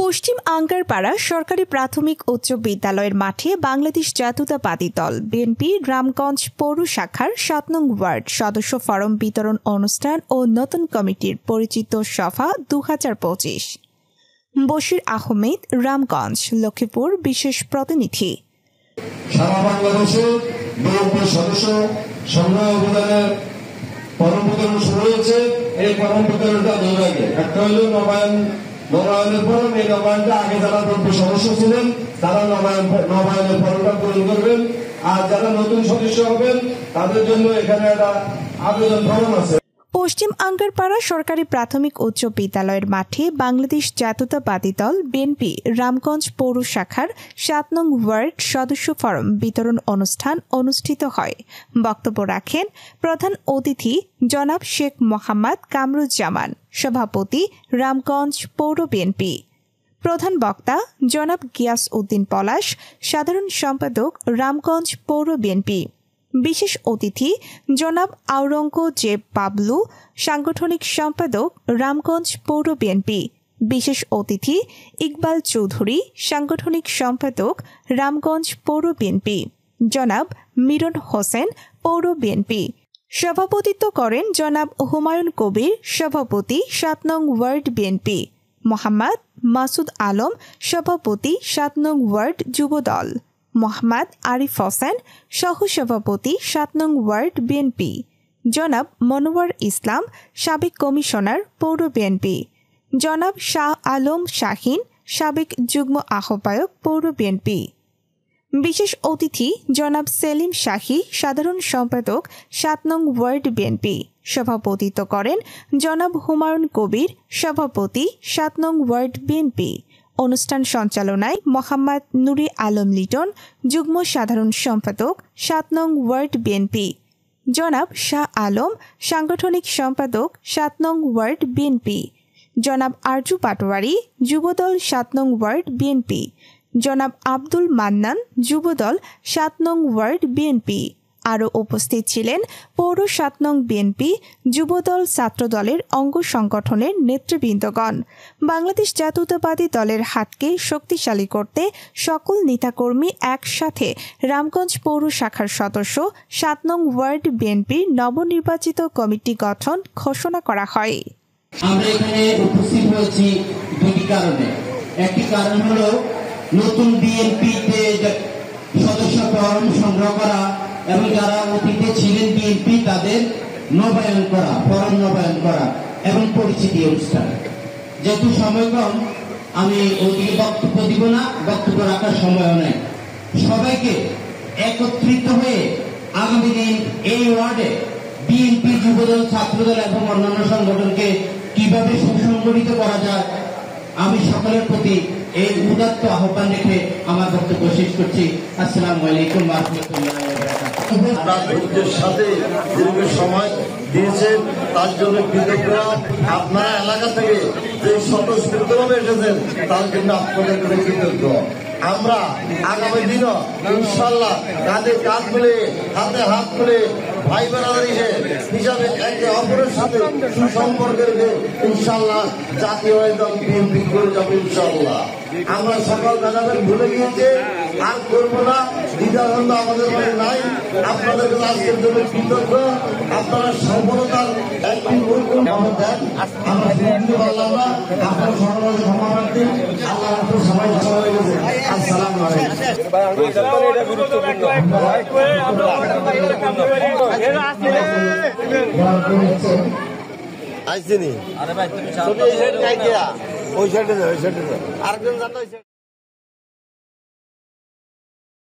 পশ্চিম আঙ্গারপাড়া সরকারি প্রাথমিক উচ্চ বিদ্যালয়ের মাঠে বাংলাদেশ জাতীয়তাবাদী দল বিএনপি রামগঞ্জ পৌর শাখার ৭ নং ওয়ার্ড সদস্য ফরম বিতরণ অনুষ্ঠান ও নতুন কমিটির পরিচিত সভা ২০২৫। বশির আহমেদ, রামগঞ্জ, লক্ষ্মীপুর বিশেষ প্রতিনিধি। সারা বাংলাদেশে বিএনপি সদস্য সংগ্রহ অভিযানের ফরম বিতরণ শুরু হয়েছে। এই ফরম বিতরণটা দুই ভাগে, একটা হল নবায়নের ফরম। এই নবায়নটা আগে যারা বিএনপি সদস্য ছিলেন তারা নবায়নের ফরমটা পূরণ করবেন, আর যারা নতুন সদস্য হবেন তাদের জন্য এখানে একটা আবেদন ফরম আছে। পশ্চিম আঙ্গারপাড়া সরকারি প্রাথমিক উচ্চ বিদ্যালয়ের মাঠে বাংলাদেশ জাতীয়তাবাদী দল বিএনপি রামগঞ্জ পৌর শাখার ৭ নং ওয়ার্ড সদস্য ফরম বিতরণ অনুষ্ঠান অনুষ্ঠিত হয়। বক্তব্য রাখেন প্রধান অতিথি জনাব শেখ মোহাম্মদ কামরুজ্জামান, সভাপতি রামগঞ্জ পৌর বিএনপি। প্রধান বক্তা জনাব গিয়াস উদ্দিন পলাশ, সাধারণ সম্পাদক রামগঞ্জ পৌর বিএনপি। বিশেষ অতিথি জনাব আওরঙ্গজেব বাবলু, সাংগঠনিক সম্পাদক রামগঞ্জ পৌর বিএনপি। বিশেষ অতিথি ইকবাল চৌধুরী, সাংগঠনিক সম্পাদক রামগঞ্জ পৌর বিএনপি। জনাব মিরন হোসেন, পৌর বিএনপি। সভাপতিত্ব করেন জনাব হুমায়ুন কবির, সভাপতি ৭ নং ওয়ার্ড বিএনপি। মোহাম্মদ মাসুদ আলম, সভাপতি ৭ নং ওয়ার্ড যুবদল। মোহাম্মদ আরিফ হোসেন, সহসভাপতি ৭ নং ওয়ার্ড বিএনপি। জনাব মনোয়ার ইসলাম, সাবেক কমিশনার পৌর বিএনপি। জনাব শাহ আলম শাহিন, সাবেক যুগ্ম আহ্বায়ক পৌর বিএনপি। বিশেষ অতিথি জনাব সেলিম শাহী, সাধারণ সম্পাদক ৭ নং ওয়ার্ড বিএনপি। সভাপতিত্ব করেন জনাব হুমায়ুন কবির, সভাপতি ৭ নং ওয়ার্ড বিএনপি। অনুষ্ঠান সঞ্চালনায় মোহাম্মদ নুরি আলম লিটন, যুগ্ম সাধারণ সম্পাদক ৭ নং ওয়ার্ড বিএনপি। জনাব শাহ আলম, সাংগঠনিক সম্পাদক ৭ নং ওয়ার্ড বিএনপি। জনাব আরজু পাটোয়ারি, যুবদল ৭ নং ওয়ার্ড বিএনপি। জনাব আব্দুল মান্নান, যুবদল ৭ নং ওয়ার্ড বিএনপি। আরও উপস্থিত ছিলেন পৌর ৭ নং বিএনপি, যুবদল, ছাত্রদলের অঙ্গ সংগঠনের নেতৃবৃন্দগণ। বাংলাদেশ জাতীয়তাবাদী দলের হাতকে শক্তিশালী করতে সকল নেতাকর্মী একসাথে রামগঞ্জ পৌর শাখার সদস্য ৭ নং ওয়ার্ড বিএনপির নবনির্বাচিত কমিটি গঠন ঘোষণা করা হয়। আমরা এখানে উপস্থিত হয়েছি দুটি কারণে। একটি কারণ হলো নতুন বিএনপিতে সদস্য ফরম সংগ্রহ করা এবং যারা অতীতে ছিলেন বিএনপি তাদের নবায়ন করা, ফরম নবায়ন করা এবং পরিচিতি অনুষ্ঠান। যেহেতু সময় কম, আমি ওদিকে বক্তব্য দিব না, বক্তব্য রাখার সময়ও নেই। সবাইকে একত্রিত হয়ে আগামী দিন এই ওয়ার্ডে বিএনপি, যুবদল, ছাত্রদল এবং অন্যান্য সংগঠনকে কিভাবে সুসংগঠিত করা যায়, আমি সকলের প্রতি এই উদাত্ত আহ্বান রেখে আমার বক্তব্য শেষ করছি। আসসালামু আলাইকুম ওয়া রাহমাতুল্লাহি ওয়া বারাকাতুহু। সাথে দীর্ঘ সময় দিয়েছেন তার জন্য কৃতজ্ঞ। আপনারা এলাকা থেকে যে স্বতঃস্ফূর্তভাবে এসেছেন তার জন্য আপনাদের কাছে কৃতজ্ঞ। আমরা আগামী দিনও ইনশাল্লাহ কাঁধে কাঁধ মিলে, হাতে হাত মিলে, ভাই বেড়াদারি হিসাবে একে অপরের সাথে সুসম্পর্ক রেখে ইনশাল্লাহ জাতীয় দল বিএনপি করে যাবো ইনশাল্লাহ। আমরা সকাল বেলাবেন ভুলে গিয়েছে, আর করবো না, দ্বিধাদ্বন্দ্ব আমাদের মনে নাই। আপনাদের কাছে আজকের জন্য কৃতজ্ঞ। আপনারা সফলতার একটি দেন, আমরা দিতে পারলাম না, আপনারা সর্বদা ক্ষমা রাখতেন। আল্লাহ সবাই ভালো হয়ে গেছে। আসসালামু আলাইকুম। আইসিনি ওই সাইডে আরেকজন জানো।